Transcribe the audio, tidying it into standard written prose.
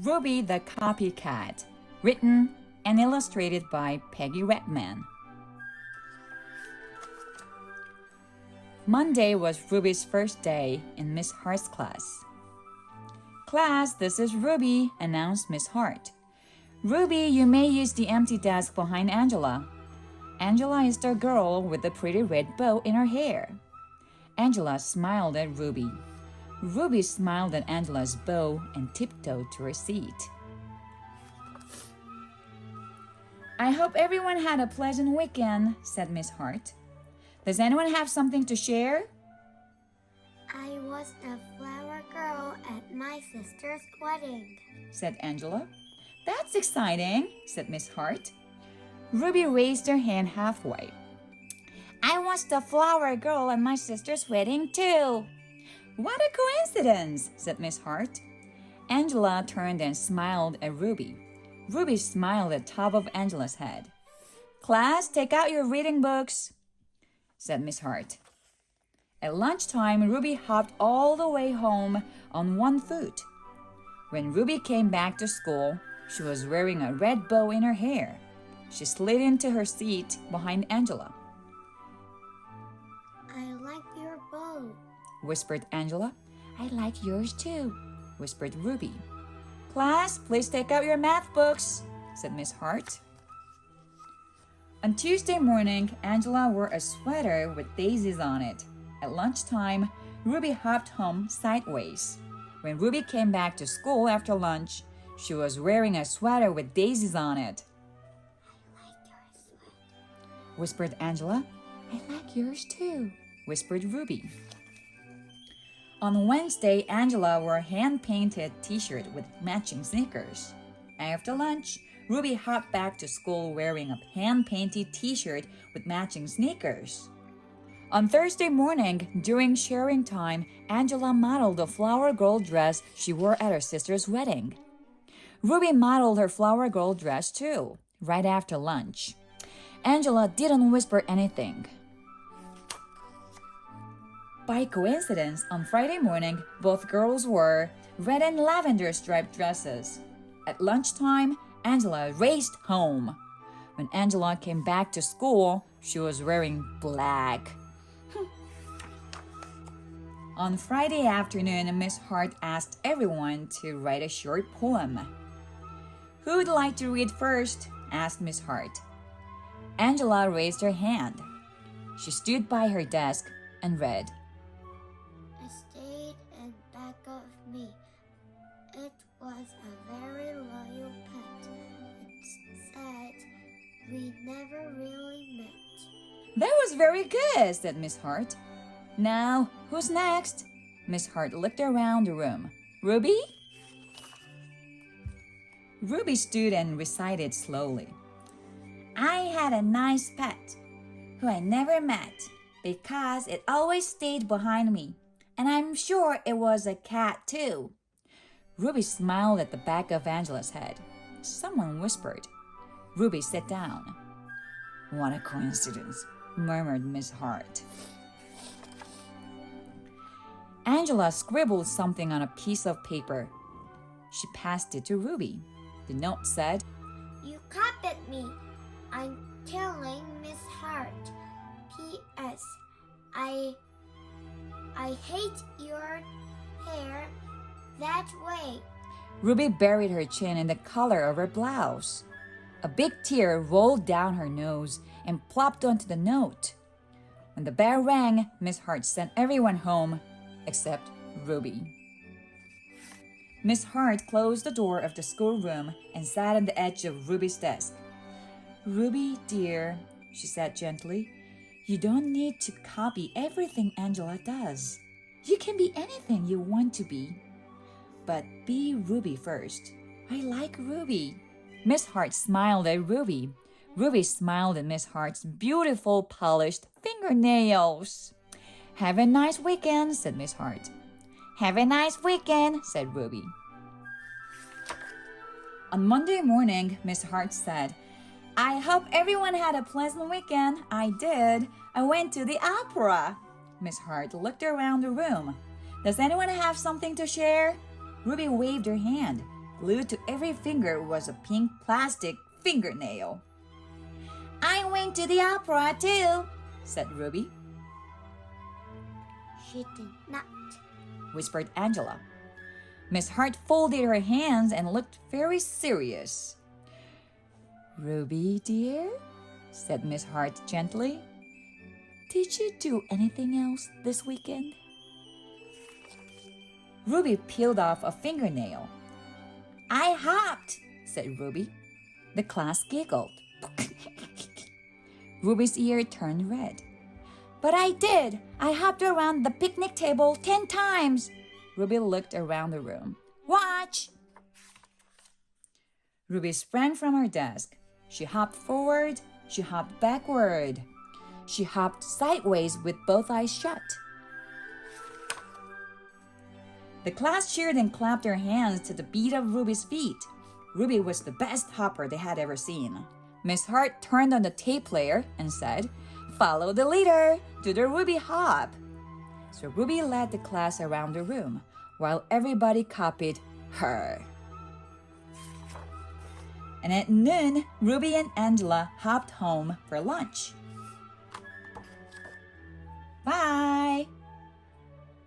Ruby the Copycat, written and illustrated by Peggy Redman. Monday was Ruby's first day in Miss Hart's class. "Class, this is Ruby," announced Miss Hart. "Ruby, you may use the empty desk behind Angela. Angela is the girl with the pretty red bow in her hair." Angela smiled at Ruby. Ruby smiled at Angela's bow and tiptoed to her seat. "I hope everyone had a pleasant weekend," said Miss Hart. "Does anyone have something to share?" "I was the flower girl at my sister's wedding," said Angela. "That's exciting," said Miss Hart. Ruby raised her hand halfway. "I was the flower girl at my sister's wedding too." "What a coincidence," said Miss Hart. Angela turned and smiled at Ruby. Ruby smiled at the top of Angela's head. "Class, take out your reading books," said Miss Hart. At lunchtime, Ruby hopped all the way home on one foot. When Ruby came back to school, she was wearing a red bow in her hair. She slid into her seat behind Angela. "I like your bow," whispered Angela. "I like yours too," whispered Ruby. "Class, please take out your math books," said Miss Hart. On Tuesday morning, Angela wore a sweater with daisies on it. At lunchtime, Ruby hopped home sideways. When Ruby came back to school after lunch, she was wearing a sweater with daisies on it. "I like your sweater," whispered Angela. "I like yours too," whispered Ruby. On Wednesday, Angela wore a hand-painted t-shirt with matching sneakers. After lunch, Ruby hopped back to school wearing a hand-painted t-shirt with matching sneakers. On Thursday morning, during sharing time, Angela modeled the flower girl dress she wore at her sister's wedding. Ruby modeled her flower girl dress too, right after lunch. Angela didn't whisper anything. By coincidence, on Friday morning, both girls wore red and lavender striped dresses. At lunchtime, Angela raced home. When Angela came back to school, she was wearing black. On Friday afternoon, Miss Hart asked everyone to write a short poem. "Who would like to read first?" asked Miss Hart. Angela raised her hand. She stood by her desk and read. "I stayed in back of me. It was a very loyal pet. It said we never really met." "That was very good," said Miss Hart. "Now, who's next?" Miss Hart looked around the room. "Ruby?" Ruby stood and recited slowly. "I had a nice pet who I never met because it always stayed behind me, and I'm sure it was a cat too." Ruby smiled at the back of Angela's head. Someone whispered. Ruby sat down. "What a coincidence," murmured Miss Hart. Angela scribbled something on a piece of paper. She passed it to Ruby. The note said, "You copied me. I'm telling Miss Hart. P.S. I hate your hair that way." Ruby buried her chin in the collar of her blouse. A big tear rolled down her nose and plopped onto the note. When the bell rang, Miss Hart sent everyone home except Ruby. Miss Hart closed the door of the schoolroom and sat on the edge of Ruby's desk. "Ruby, dear," she said gently, "you don't need to copy everything Angela does. You can be anything you want to be. But be Ruby first. I like Ruby." Miss Hart smiled at Ruby. Ruby smiled at Miss Hart's beautiful polished fingernails. "Have a nice weekend," said Miss Hart. "Have a nice weekend," said Ruby. On Monday morning, Miss Hart said, "I hope everyone had a pleasant weekend. I did. I went to the opera." Miss Hart looked around the room. "Does anyone have something to share?" Ruby waved her hand. glued to every finger was a pink plastic fingernail. "I went to the opera too," said Ruby. She did not. Whispered Angela. Miss Hart folded her hands and looked very serious. "Ruby, dear," said Miss Hart gently, "did you do anything else this weekend?" Ruby peeled off a fingernail. "I hopped," said Ruby. The class giggled. Ruby's ear turned red. "But I did. I hopped around the picnic table 10 times. Ruby looked around the room. "Watch!" Ruby sprang from her desk. She hopped forward. She hopped backward. She hopped sideways with both eyes shut. The class cheered and clapped their hands to the beat of Ruby's feet. Ruby was the best hopper they had ever seen. Miss Hart turned on the tape player and said, "Follow the leader, do the Ruby hop." So Ruby led the class around the room while everybody copied her. And at noon, Ruby and Angela hopped home for lunch. Bye!